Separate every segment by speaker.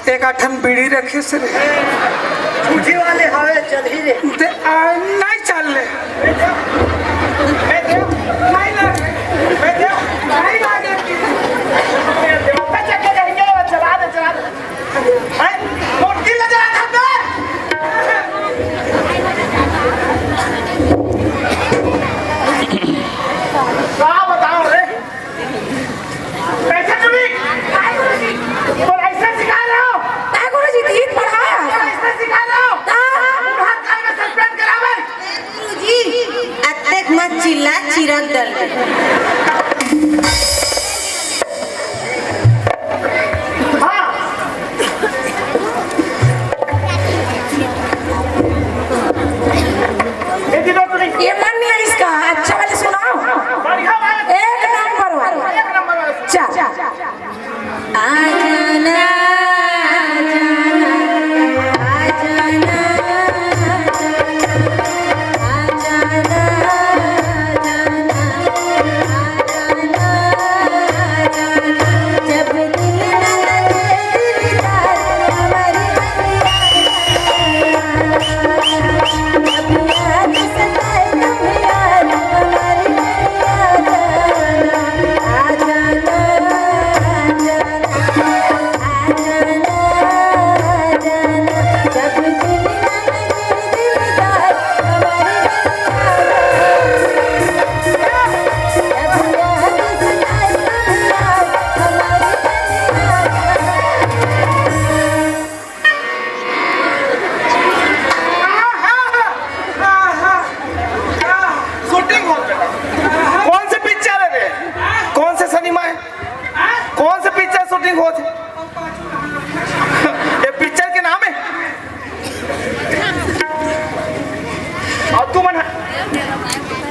Speaker 1: एक आठन बीड़ी रखे से
Speaker 2: झूठी वाले हवे चल ही रे
Speaker 1: नहीं चल ले
Speaker 3: चिल्ला चिरक डल
Speaker 4: ये मन नहीं है इसका। अच्छा वाले सुनाओ, एक नंबर वाला। चल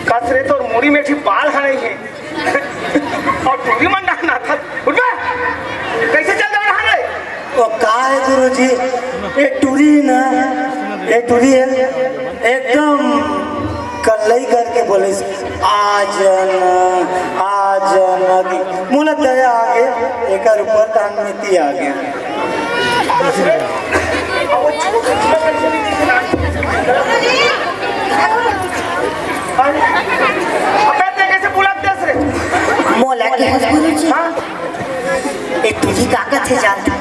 Speaker 2: कसरे तो मोरी में बाल है और टूरी मन डालना था। कैसे चल रहा है
Speaker 5: वो का है गुरुजी? ये टूरी ना, ये टूरी है एकदम कल्लई करके बोले आज मुला दया आ गया एक ऊपर दान नीति आ गया।
Speaker 2: कैसे बुलाते रे
Speaker 3: मोला के गुरुजी एक तुझी ताकत है जानता।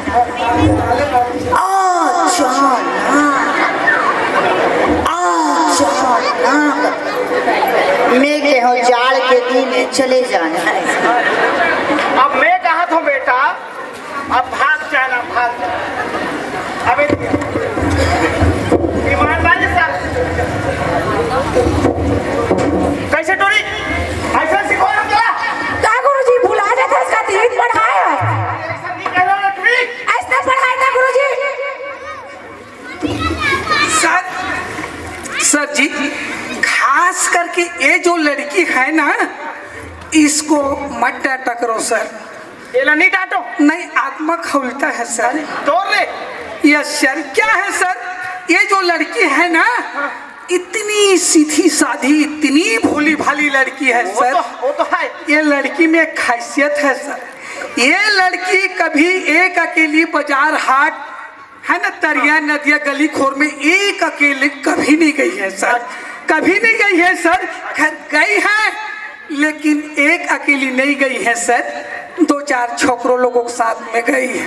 Speaker 3: मैं के हो जाड़ के दिन चले जाना।
Speaker 2: अब मैं कहा था बेटा, अब भाग जाना भाग जाना। अबे ईमानदारी से कैसे टोरी ऐसा सिखो ना
Speaker 4: क्या गुरुजी भुला जाता है इसका तीन पढ़ाया
Speaker 2: ऐसा नहीं कह रहा ना टोरी
Speaker 4: ऐसा पढ़ाया था गुरुजी।
Speaker 1: सर जी खास करके ये जो लड़की है ना इसको मत डांटा करो सर।
Speaker 2: ये नहीं डांटो।
Speaker 1: नहीं आत्मा खौलता है सर।
Speaker 2: तोड़ ले।
Speaker 1: Yes sir. क्या है सर ये जो लड़की है ना इतनी सीधी साधी इतनी भोली भाली लड़की है सर।
Speaker 2: वो तो है।
Speaker 1: ये लड़की में एक खासियत है सर। ये लड़की कभी एक अकेली बाजार हाट है ना तरिया नदिया गली खोर में एक अकेले कभी नहीं गई है सर। कभी नहीं गई है सर। गई है लेकिन एक अकेली नहीं गई है सर। 2-4 छोकरों लोगों के साथ में गई है।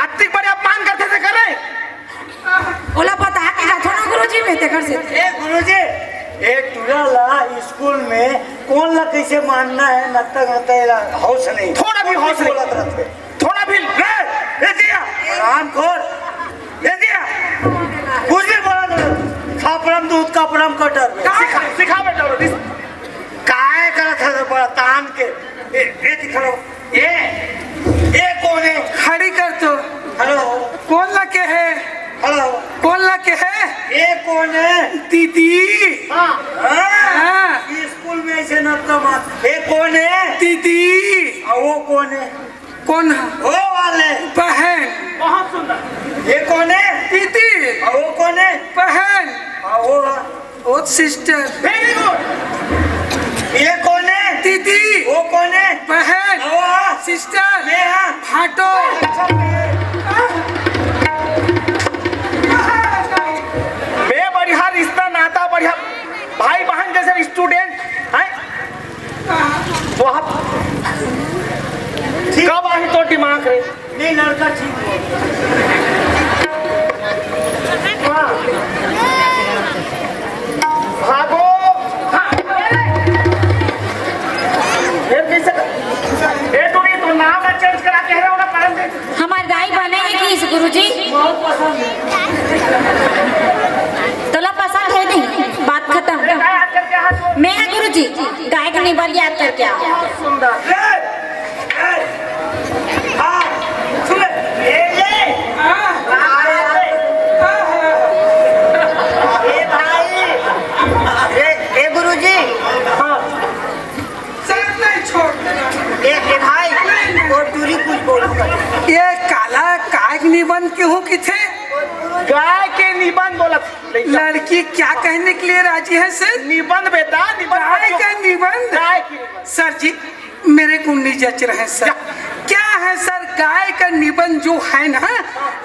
Speaker 2: अति बड़े अपमान करते थे करे
Speaker 4: बोला पता है कि जातो ना गुरुजी में ते घर से।
Speaker 5: ए गुरुजी एक तुझाला स्कूल में कौन ला कैसे मानना है नत्ता हौस नहीं।
Speaker 2: थोड़ा भी हौस नहीं। थोड़ा भी ले दिया
Speaker 5: राम खोर ले दिया कुछ भी बोला तो खापरम दूध का परम कटर
Speaker 2: सिखा बेटा
Speaker 5: काय करत है बड़ा तान के ए दिखलो ये कौन है?
Speaker 1: खड़ी कर तो।
Speaker 5: हेलो
Speaker 1: कौन ला के है?
Speaker 5: हेलो
Speaker 1: कौन ला के है?
Speaker 5: ये कौन है?
Speaker 1: दीदी।
Speaker 5: हाँ
Speaker 1: हाँ।
Speaker 5: स्कूल में ऐसे न तो मार। ये कौन है?
Speaker 1: दीदी।
Speaker 5: वो कौन है?
Speaker 1: कौन है?
Speaker 5: वो वाले
Speaker 1: बहन।
Speaker 2: बहुत सुंदर।
Speaker 5: ये कौन है?
Speaker 1: दीदी।
Speaker 5: वो कौन है?
Speaker 1: बहन।
Speaker 5: वो
Speaker 1: सिस्टर।
Speaker 2: Very good.
Speaker 5: ये कौन है?
Speaker 1: दीदी।
Speaker 5: वो कौन है?
Speaker 1: बहन। सिस्टर
Speaker 5: नेहा।
Speaker 1: फाटो
Speaker 2: मैं बढ़िया रिश्ता नाता बढ़िया भाई बहन जैसे स्टूडेंट है वहाँ कब आई तो दिमाग रे
Speaker 5: नहीं लड़का ठीक हो
Speaker 2: भागो हाँ, फिर कैसे ए टूरी तो नाम ना चेंज करा के रहे हो ना परम दे
Speaker 4: हमारी दाई बनेगी कि इस गुरुजी
Speaker 5: बहुत पसंद है
Speaker 4: तोला पसंद है नहीं बात खत्म
Speaker 2: काय हाथ करके हाथ
Speaker 4: मैं है गुरुजी गाय का निबर याद करके आओ
Speaker 2: सुंदर
Speaker 3: ए गुरुजी
Speaker 1: सर नहीं छोड़
Speaker 3: ए भाई और दूरी कुछ बोलो
Speaker 1: ये काला काग निबंध क्यों की थे
Speaker 2: गाय के निबंध बोला
Speaker 1: लड़की क्या कहने के लिए राजी है सर
Speaker 2: निबंध बेटा
Speaker 1: गाय
Speaker 2: निबंध
Speaker 1: का निबंध
Speaker 2: गाय की निबंध
Speaker 1: सर जी मेरे को नहीं जच रहे सर क्या है सर गाय का निबंध जो है ना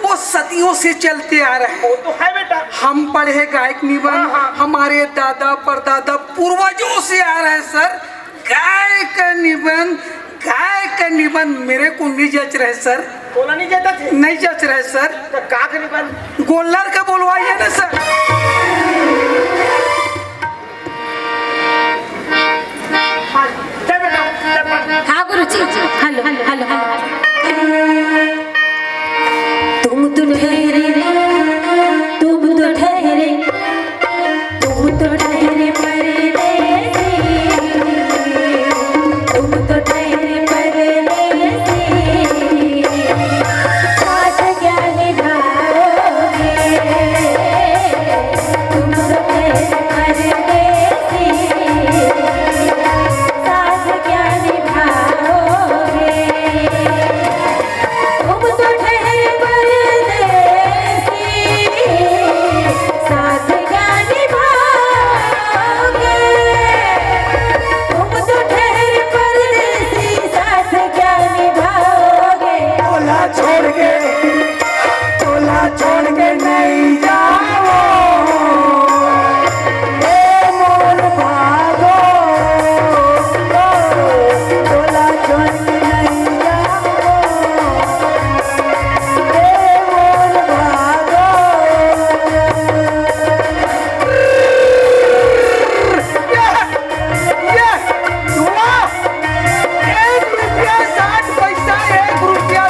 Speaker 1: वो सदियों से चलते आ रहे हैं
Speaker 2: वो तो है बेटा
Speaker 1: हम पढ़े गायक निबंध
Speaker 2: हाँ।
Speaker 1: हमारे दादा परदादा पूर्वजों से आ रहे हैं सर गाय का निबंध मेरे को नहीं जच रहे सर
Speaker 2: बोला नहीं जाता थे
Speaker 1: नहीं जच रहे सर
Speaker 2: तो का के निबंध
Speaker 1: गोल्लर का बोलवाइए ना सर
Speaker 2: हाँ चल बेटा चल
Speaker 4: हाँ गुरुजी हेलो हेलो तुम तो ठहरे तुम तो ठहरे परदेसी तुम तो ठहरे परदेसी साथ क्या निभाओगे तुम तो ठहरे परदेसी साथ क्या निभाओगे तुम तो ठहरे परदेसी साथ क्या निभाओगे तुम तो ठहरे परदेसी साथ क्या निभाओगे
Speaker 5: टोला छोड़ के नहीं जाओ ए मोर भागो टोला छोड़ के नहीं जाओ ए मोर भागो
Speaker 1: ये धुआ 1 रुपया 60 पैसा 1 रुपया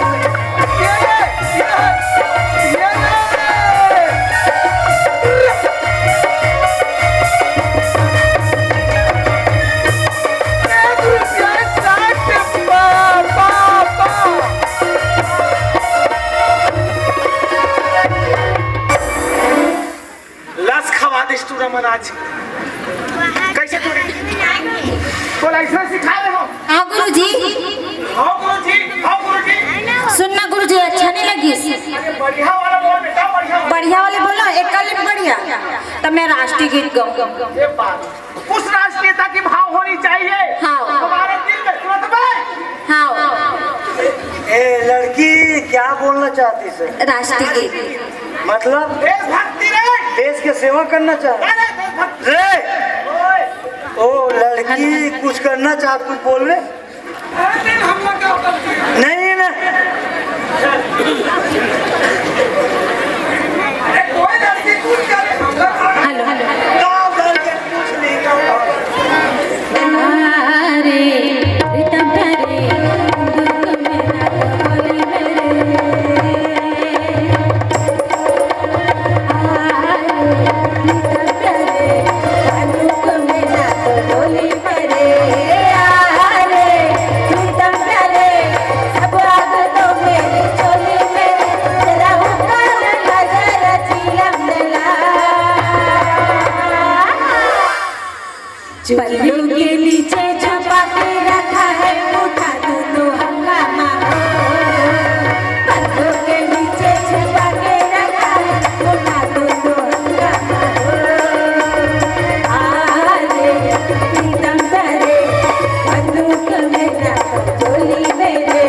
Speaker 2: लस खवा दे टूर्नामेंट आज कैसे टूरे बोला इसमें सिखा रहे हो
Speaker 4: हाँ गुरुजी
Speaker 2: हाँ गुरुजी
Speaker 4: सुनना गुरुजी अच्छा नहीं लगी
Speaker 2: अरे बढ़िया वाला बोल बेटा बढ़िया वाला
Speaker 4: बढ़िया वाले बोलो एक लिप बढ़िया तब मैं राष्ट्रीय गीत गाऊं
Speaker 2: ये बात उस राष्ट्रीयता की भाव होनी चाहिए
Speaker 4: हाँ।
Speaker 2: हमारे दिल में तुरंत में
Speaker 4: हाँ
Speaker 5: ए लड़की क्या बोलना चाहती से
Speaker 4: राष्ट्रीय गीत
Speaker 5: मतलब
Speaker 2: देशभक्ति रे
Speaker 5: देश के सेवा करना चाहती
Speaker 2: अरे देशभक्ति
Speaker 5: रे
Speaker 2: ओए
Speaker 5: ओ लड़की कुछ करना चाहती कुछ बोल रहे नहीं ना
Speaker 4: हेलो हेलो
Speaker 5: गाँव घर के कुछ नहीं करता
Speaker 4: अरे रितम रे दुर्ग मेरा बोली पल्लू के नीचे छुपा के रखा है उठा दोनों हंगामा पल्लू के नीचे छुपा के रखा है उठा दोनों हंगामा आरे प्रीतम करे बंदूक मेरा चोली मेरे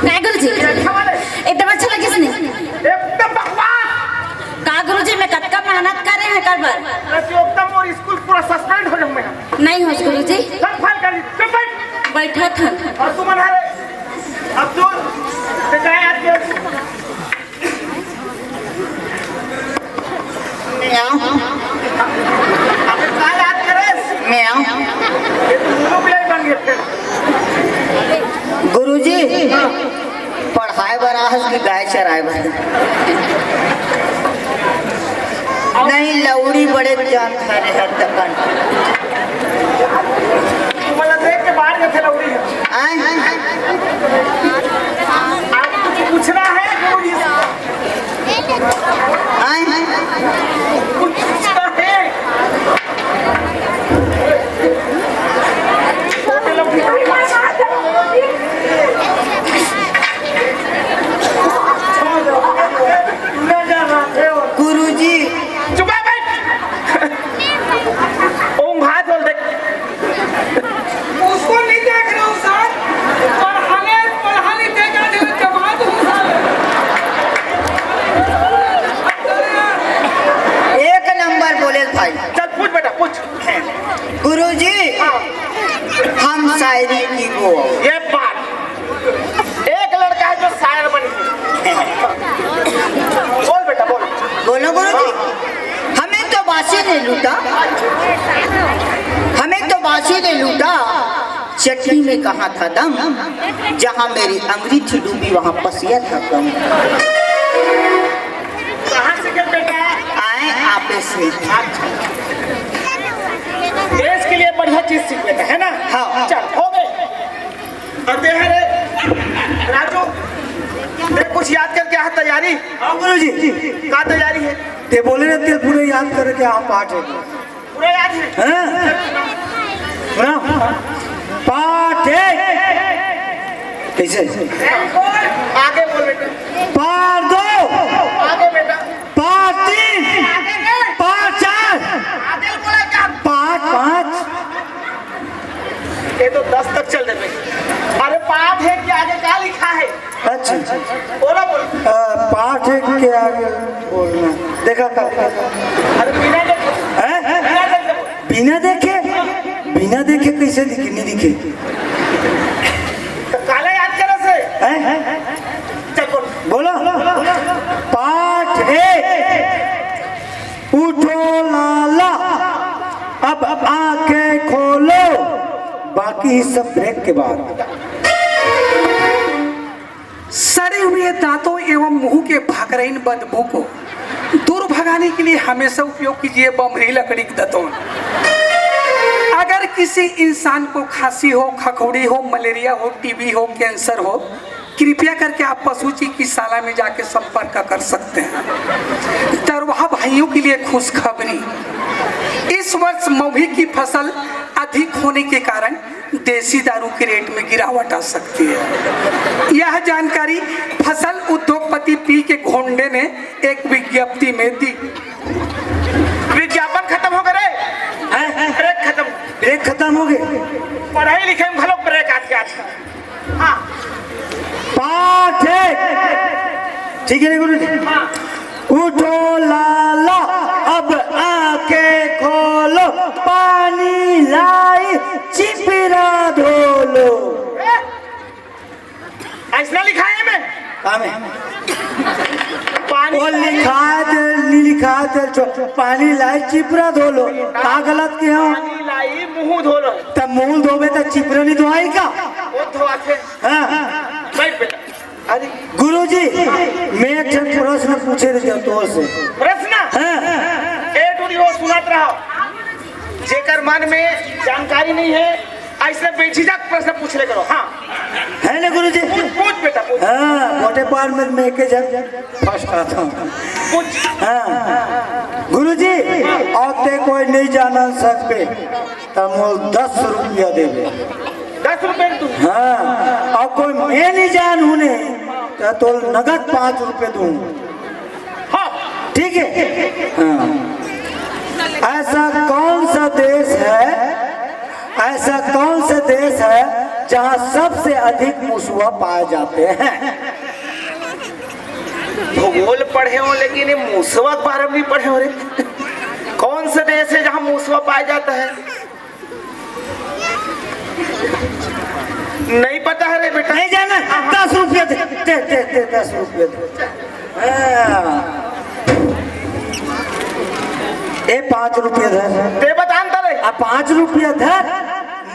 Speaker 6: काय गुरुजी
Speaker 2: अच्छा वाले
Speaker 6: एकदम अच्छा लगे इसने
Speaker 2: एकदम बकवास।
Speaker 6: का गुरुजी मैं कब का मेहनत कर रहे हैं कर बार
Speaker 2: प्रतियोगिता में और स्कूल पूरा सस्पेंड हो जाऊँ मैं।
Speaker 6: नहीं हो गुरुजी
Speaker 2: सब फाइल कर दी, चुप बैठ।
Speaker 6: बैठा था
Speaker 2: और तू मना रहे अब्दुल ते काय याद किया? अबे काय याद करे? ये तो मुंह पे ही बन गया फिर।
Speaker 3: गुरुजी पढ़ाए बना है कि गाय चराए बना? नहीं लौड़ी बड़े जान खा रहे हैं तकन।
Speaker 2: तू मतलब देख के बाहर में लौड़ी है। आप कुछ पूछना है गुरुजी से? कुछ पूछना है? छोटे लौड़ी
Speaker 3: गुरुजी
Speaker 2: चुप है बैठ। ओम भात बोल देख।
Speaker 1: उसको नहीं देख रहा हूँ सर, पढ़ाने देखा जो जमात हूँ सर।
Speaker 3: एक नंबर बोले भाई।
Speaker 2: चल पूछ बेटा पूछ।
Speaker 3: गुरुजी हम शायरी की वो
Speaker 2: ये बात एक लड़का है जो शायर बन गया। बोल बेटा बोल।
Speaker 3: बोलो गुरुजी हमें तो बासी ने लूटा, हमें तो बासी ने लूटा, चटनी में कहाँ था दम, जहाँ मेरी अंगुली थी डूबी वहाँ पसिया था कम।
Speaker 2: कहाँ से गए बेटा?
Speaker 3: आए आपे से।
Speaker 2: देश के लिए बढ़िया चीज सीख बेटा है ना?
Speaker 3: हाँ।
Speaker 2: चल हो गए। अब दे है रे राजू देख कुछ याद कर क्या है तैयारी?
Speaker 5: हाँ गुरुजी
Speaker 2: क्या तैयारी है?
Speaker 5: ते बोले ना तेल पूरे याद करके आप पाठ है
Speaker 2: पूरा याद है?
Speaker 5: हाँ? पाठ है कैसे?
Speaker 2: आगे बोल बेटा।
Speaker 5: पाठ 2
Speaker 2: आगे बेटा।
Speaker 5: पाठ 3 पाठ 4
Speaker 2: आगे बोला क्या?
Speaker 5: पाठ 5
Speaker 2: ये तो 10 तक चल रहे बेटा। अरे पाठ है कि आगे क्या लिखा है?
Speaker 5: अच्छा
Speaker 2: बोलो बोलो।
Speaker 5: पाठ है के आगे बोलना देखा का
Speaker 2: अरे बिना देखे बिना देखे बोल।
Speaker 5: बिना देखे बिना देखे कैसे दिखे नहीं दिखे
Speaker 2: तो काला याद करे से
Speaker 5: हैं?
Speaker 2: चल बोल।
Speaker 5: बोलो पाठ है उठो लाला अब आंखें खोलो, बाकी सब ब्रेक के बाद।
Speaker 1: सड़े हुए दांतों एवं मुंह के भाकरीन बदबू को दूर भगाने के लिए हमेशा उपयोग कीजिए बमरी लकड़ी के दातुन। अगर किसी इंसान को खांसी हो, खखोड़ी हो, मलेरिया हो, टीबी हो, कैंसर हो, कृपया करके आप पशु चिकित्सालय में जाके संपर्क कर सकते हैं। तरवाहा भाइयों के लिए खुशखबरी, इस वर्ष महुई की फसल अधिक होने के कारण देसी दारू के रेट में गिरावट आ सकती है। यह जानकारी फसल उद्योगपति पी के घोंडे ने एक विज्ञप्ति में दी।
Speaker 2: विज्ञापन खत्म हो गए, ब्रेक खत्म।
Speaker 5: ब्रेक खत्म हो गए।
Speaker 2: पढ़ाई लिखाई में भलो ब्रेक आते आज। हाँ
Speaker 5: पाठ है ठीक है गुरु जी। उठो लाला अब आंखें खोलो, पानी लाई चिपरा धोलो।
Speaker 2: ऐसा लिखा है मैं
Speaker 5: काम है
Speaker 2: पानी
Speaker 5: वो लिखा नहीं लिखा पानी लाई चिपरा धोलो। का गलत किया
Speaker 2: पानी लाई मुंह धो लो।
Speaker 5: तब मुंह धोबे तो चिपरा नहीं धोआई का?
Speaker 2: वो धोआ थे।
Speaker 5: हाँ
Speaker 2: बैठ बेटा। अरे
Speaker 5: गुरुजी मैं एक प्रश्न पूछे रही तो से
Speaker 2: प्रश्न ए टूरी हो सुनात रहो। जेकर मन में जानकारी नहीं है ऐसे बेझिझक प्रश्न पूछ ले करो। हाँ
Speaker 5: है ना गुरुजी?
Speaker 2: पूछ बेटा पूछ।
Speaker 5: हाँ मोटे पार में मैं के जब फर्स्ट आता हूँ।
Speaker 2: पूछ।
Speaker 5: हाँ गुरुजी औते कोई नहीं जाना सकते तब वो 10 रुपया देवे।
Speaker 2: 10 रुपए तू।
Speaker 5: हाँ और कोई मैं नहीं जानू ने तो नगद 5 रुपए दूँ।
Speaker 2: हाँ
Speaker 5: ठीक है। हाँ ऐसा कौन सा देश है ऐसा कौन सा देश है जहाँ सबसे अधिक मुसवा पाए जाते हैं?
Speaker 2: भूगोल पढ़े हो लेकिन ये मूसवा के बारे में नहीं पढ़े हो रे। कौन सा देश है जहाँ मूसवा पाया जाता है? नहीं पता है रे बेटा।
Speaker 5: नहीं जाना। 10 रुपये दे, 10 रुपये दे। ए 5 रुपये धर।
Speaker 2: ते बतान रे।
Speaker 5: 5 रुपये धर।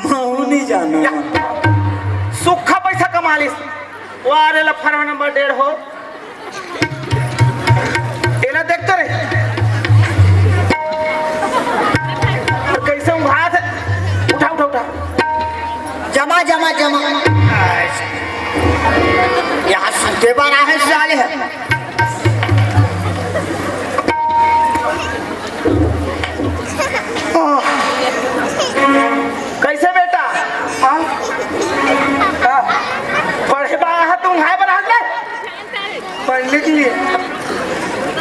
Speaker 5: मैं नहीं जाना।
Speaker 2: सूखा पैसा कमा लिस। वारे लफड़ा नंबर 1.5 हो। एला देखते रे। कैसे उघात है? उठा।
Speaker 3: जमा यहाँ सूते बना है साले है।
Speaker 2: कैसे बेटा? पढ़े बाहर तुम है बना ले
Speaker 1: पढ़ने के लिए।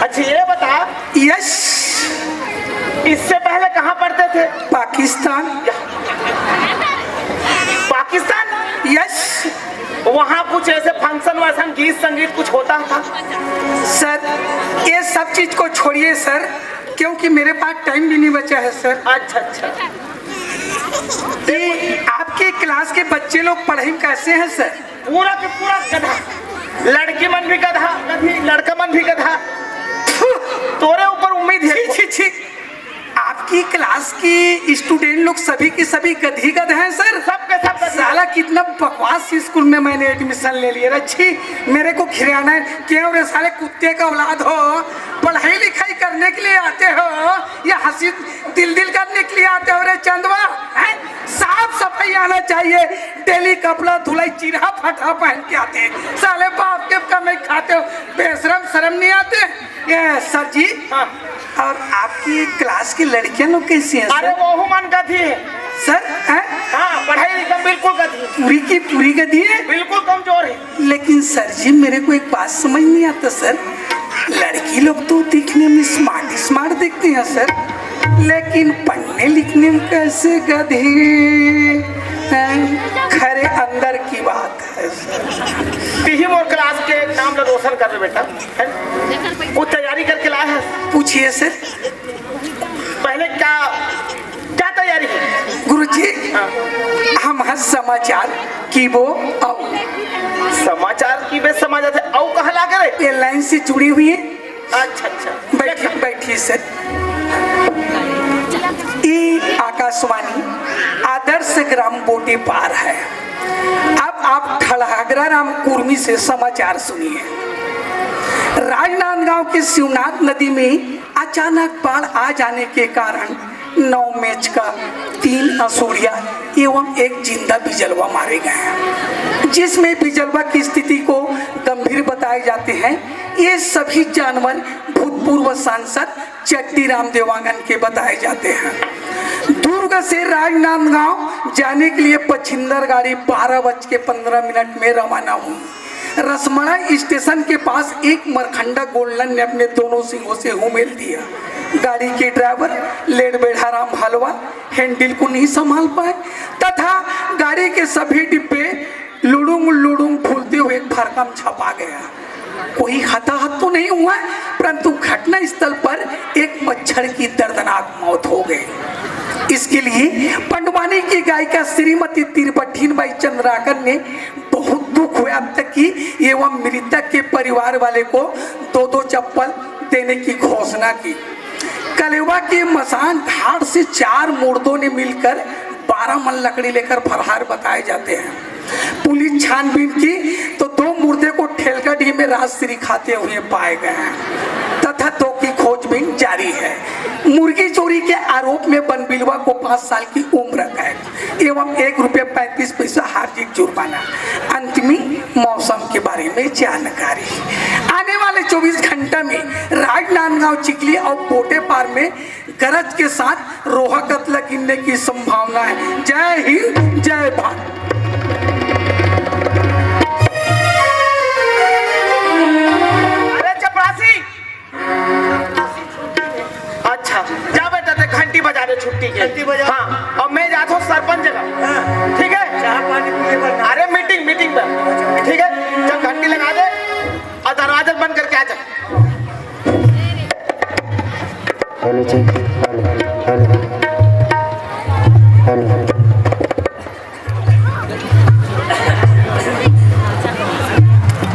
Speaker 2: अच्छा ये बता,
Speaker 1: यस,
Speaker 2: इससे पहले कहाँ पढ़ते थे?
Speaker 1: पाकिस्तान।
Speaker 2: पाकिस्तान?
Speaker 1: यस
Speaker 2: वहाँ कुछ ऐसे फंक्शन वैसन गीत संगीत कुछ होता था?
Speaker 1: सर, ये सब चीज को छोड़िए सर, क्योंकि मेरे पास टाइम भी नहीं बचा है सर।
Speaker 2: अच्छा।
Speaker 1: ये आपके क्लास के बच्चे लोग पढ़ाई कैसे हैं सर?
Speaker 2: पूरा के पूरा गधा। लड़की मन भी गधा, लड़का मन भी गधा। तोरे ऊपर उम्मीद है।
Speaker 1: छी। आपकी क्लास की स्टूडेंट लोग सभी के सभी गधी गध हैं सर।
Speaker 2: सब के सब गधा।
Speaker 1: साला कितना बकवास स्कूल में मैंने एडमिशन ले लिया। अच्छी मेरे को खिलाना है। क्यों रे साले कुत्ते का औलाद हो? पढ़ाई लिखाई करने के लिए आते हो या हंसी दिल करने के लिए आते हो रे चंदवा? साफ सफाई आना चाहिए। डेली कपड़ा धुलाई चिरा फटा पहन के आते हैं। साले बाप के कमाई खाते हो, बेशरम शर्म नहीं आते? ये सर जी।
Speaker 2: हाँ।
Speaker 1: और आपकी क्लास की लड़कियां लोग कैसी हैं
Speaker 2: अरे
Speaker 1: सर?
Speaker 2: वो मन गधी है
Speaker 1: सर हैं?
Speaker 2: हाँ, पढ़ाई लिखाई बिल्कुल गधी।
Speaker 1: पूरी की पूरी गधी है।
Speaker 2: बिल्कुल कमजोर है।
Speaker 1: लेकिन सर जी मेरे को एक बात समझ नहीं आता सर, लड़की लोग तो दिखने में स्मार्ट दिखती हैं सर, लेकिन पढ़ने लिखने में कैसे गधे हैं? खरे अंदर की बात है सर।
Speaker 2: टीम और क्लास के नाम ला रोशन कर रहे बेटा। वो तैयारी करके लाया है।
Speaker 1: पूछिए सर।
Speaker 2: पहले क्या तैयारी है?
Speaker 1: गुरुजी
Speaker 2: हाँ।
Speaker 1: हम हैं समाचार की वो
Speaker 2: समाचार की बे समाचार थे औ कहाँ ला करे?
Speaker 1: ये लाइन से जुड़ी हुई है।
Speaker 2: अच्छा।
Speaker 1: बैठिए सर। ये आकाशवाणी आदर्श ग्राम बोटे पार है। अब आप ठड़ागरा राम कुर्मी से समाचार सुनिए। राजनांदगांव के शिवनाथ नदी में अचानक बाढ़ आ जाने के कारण 9 मैच का 3 असुरिया एवं 1 जिंदा बिजलवा मारे गए हैं, जिसमें बिजलवा की स्थिति को गंभीर बताए जाते हैं। ये सभी जानवर भूतपूर्व सांसद चट्टी राम देवांगन के बताए जाते हैं। दुर्ग से राजनांदगांव जाने के लिए पछिंदर गाड़ी 12:15 में रवाना हुई। रसमड़ा स्टेशन के पास एक मरखंडा गोल्डन ने अपने दोनों सिंहों से उमेल दिया। गाड़ी के ड्राइवर लेड बेढ़ाराम हलवा हैंडल को नहीं संभाल पाए तथा गाड़ी के सभी डिब्बे लुड़ुंग फूलते हुए भरकम छपा गया। कोई हताहत तो नहीं हुआ, परंतु घटना स्थल पर एक मच्छर की दर्दनाक मौत हो गई। इसके लिए पंडवानी की गायिका श्रीमती तिरपठीन बाई चंद्राकर ने बहुत दुख व्यक्त की एवं मृतक के परिवार वाले को 2 चप्पल देने की घोषणा की। कलेवा के मसान घाट से 4 मुर्दों ने मिलकर 12 मन लकड़ी लेकर फरार बताए जाते हैं। पुलिस छानबीन की तो 2 मुर्दे को ठेलगढ़ी में राजश्री खाते हुए पाए गए हैं तथा 2 की खोजबीन जारी है। मुर्गी चोरी के आरोप में बनबिलवा को 5 साल की उम्र कैद एवं ₹1.35 हार्दिक जुर्माना। अंत में मौसम के बारे में जानकारी। आने वाले 24 घंटे में राजनांदगांव, चिखली और बोटे पार में गरज के साथ रोहा कतला गिरने की संभावना है। जय हिंद, जय भारत।
Speaker 2: अरे चपरासी, अच्छा जा बेटा, ते घंटी बजा दे छुट्टी के।
Speaker 5: घंटी बजा।
Speaker 2: हाँ।